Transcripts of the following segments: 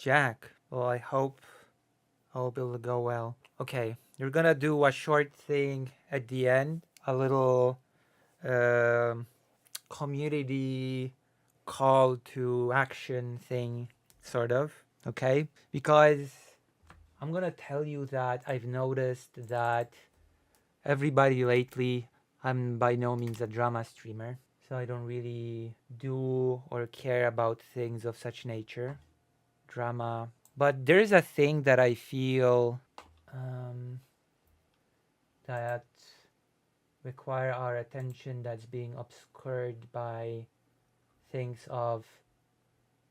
Jack. Well, I hope it'll go well. Okay, you're gonna do a short thing at the end, a little um, community call to action thing, sort of. Okay, because I'm gonna tell you that I've noticed that everybody lately, I'm by no means a drama streamer, so I don't really do or care about things of such nature, drama. But there's a thing that I feel um, that require our attention that's being obscured by things of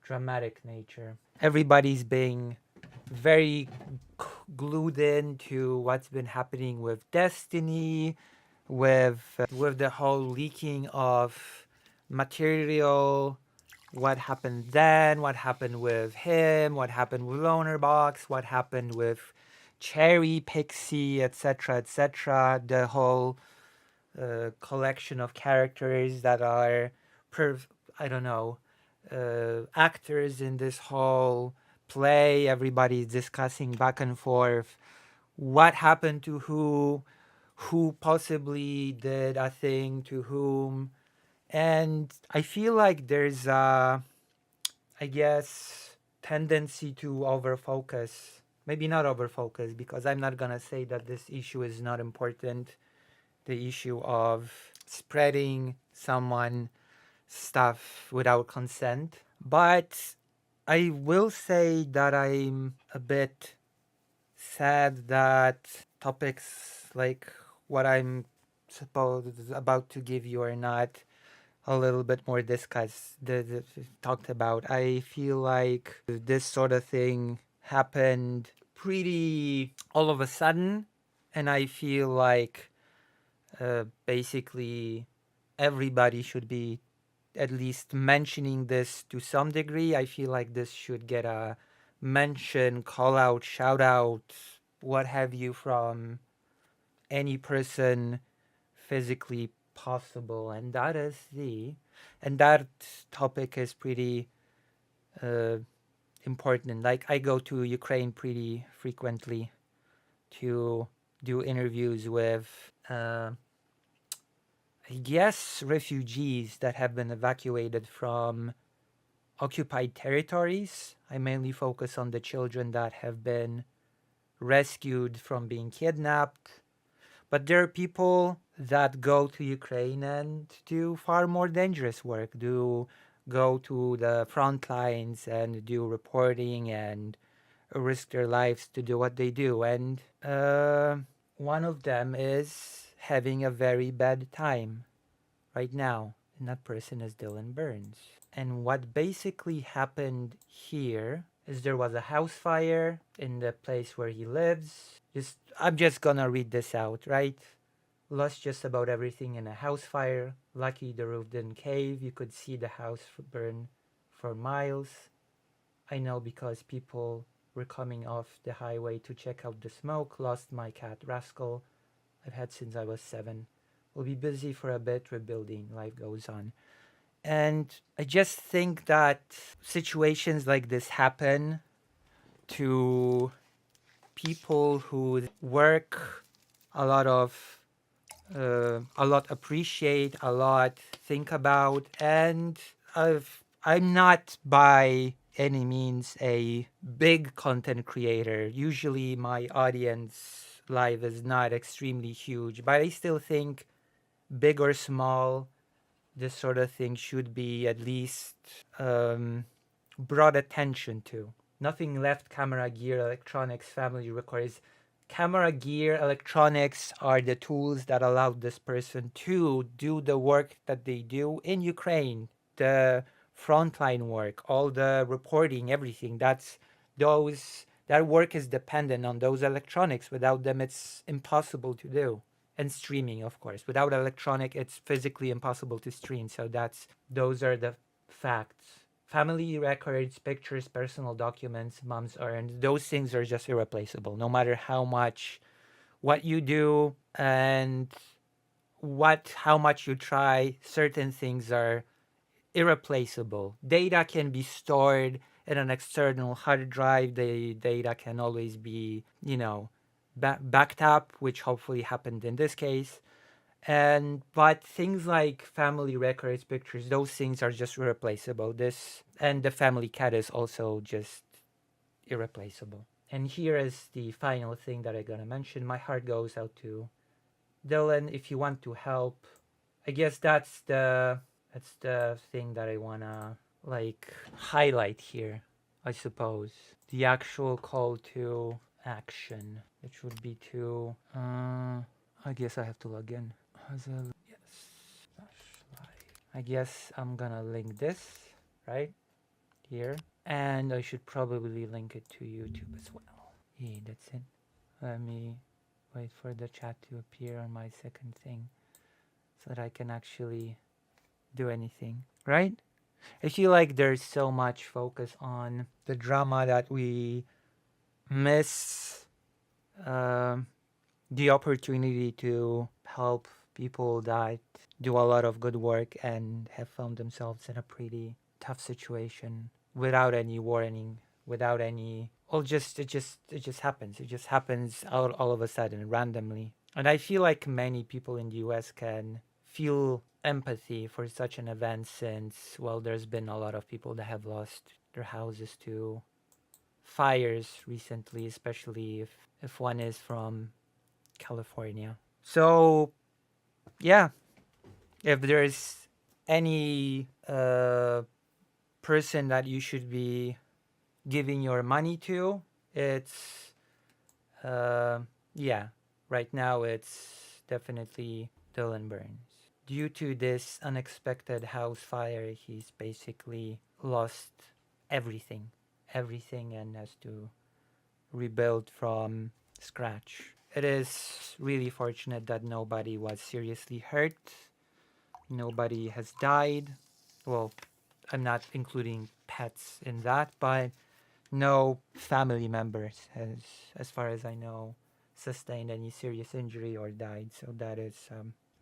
dramatic nature. Everybody's being very glued in to what's been happening with Destiny, with the whole leaking of material, what happened then, what happened with him, what happened with Loner Box, what happened with Cherry, Pixie, etc., etc. The whole collection of characters that are, I don't know, actors in this whole play. Everybody's discussing back and forth what happened to who possibly did a thing to whom. And I feel like there's a, I guess, tendency to overfocus. Maybe not overfocus, because I'm not gonna say that this issue is not important. The issue of spreading someone stuff without consent. But I will say that I'm a bit sad that topics like what I'm supposed about to give you are not a little bit more discussed, talked about. I feel like this sort of thing happened pretty all of a sudden, and I feel like basically everybody should be at least mentioning this to some degree. I feel like this should get a mention, call out, shout out, what have you, from any person physically possible. And that topic is pretty uh, important. Like, I go to Ukraine pretty frequently to do interviews with I guess refugees that have been evacuated from occupied territories. I mainly focus on the children that have been rescued from being kidnapped. But there are people that go to Ukraine and do far more dangerous work, do go to the front lines and do reporting and risk their lives to do what they do. And one of them is having a very bad time right now, and that person is Dylan Burns. And what basically happened here is there was a house fire in the place where he lives. I'm just gonna read this out, right? Lost just about everything in a house fire. Lucky the roof didn't cave. You could see the house burn for miles. I know because people were coming off the highway to check out the smoke. Lost my cat Rascal. I've had since I was 7. We'll be busy for a bit rebuilding. Life goes on. And I just think that situations like this happen to people who work a lot appreciate, a lot think about, and I'm not by any means a big content creator. Usually my audience live is not extremely huge, but I still think big or small, this sort of thing should be at least brought attention to. Nothing left camera gear, electronics, family requires. Camera gear, electronics are the tools that allowed this person to do the work that they do in Ukraine. The frontline work, all the reporting, everything. That work is dependent on those electronics. Without them, it's impossible to do. And streaming, of course. Without electronic, it's physically impossible to stream. So those are the facts. Family records, pictures, personal documents, mom's earned, those things are just irreplaceable. No matter what you do and how much you try, certain things are irreplaceable. Data can be stored in an external hard drive. The data can always be, backed up, which hopefully happened in this case. But things like family records, pictures, those things are just irreplaceable. And the family cat is also just irreplaceable. And here is the final thing that I'm gonna mention. My heart goes out to Dylan. If you want to help, I guess that's the thing that I wanna like highlight here. I suppose the actual call to action, which would be to. I guess I have to log in. Yes. I guess I'm gonna link this right here, and I should probably link it to YouTube as well. Yeah, that's it. Let me wait for the chat to appear on my second thing so that I can actually do anything, right? I feel like there's so much focus on the drama that we miss the opportunity to help people that do a lot of good work and have found themselves in a pretty tough situation without any warning, without any. Well, it just happens. It just happens all of a sudden, randomly. And I feel like many people in the U.S. can feel empathy for such an event, since, well, there's been a lot of people that have lost their houses to fires recently, especially if one is from California. So, yeah, if there's any person that you should be giving your money to, it's yeah, right now it's definitely Dylan Burns. Due to this unexpected house fire, he's basically lost everything, and has to rebuild from scratch. It is really fortunate that nobody was seriously hurt. Nobody has died. Well, I'm not including pets in that, but no family members has, as far as I know, sustained any serious injury or died. So that is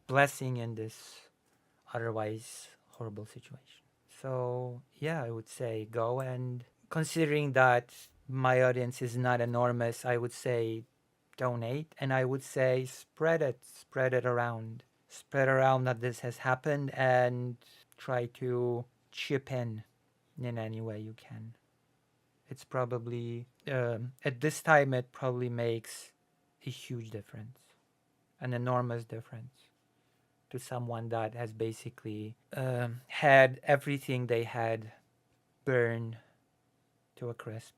blessing in this otherwise horrible situation. So yeah, I would say go, and considering that my audience is not enormous, I would say donate, and I would say spread it around. Spread around that this has happened, and try to chip in any way you can. It's probably, at this time, it probably makes a huge difference, an enormous difference to someone that has basically had everything they had burned to a crisp.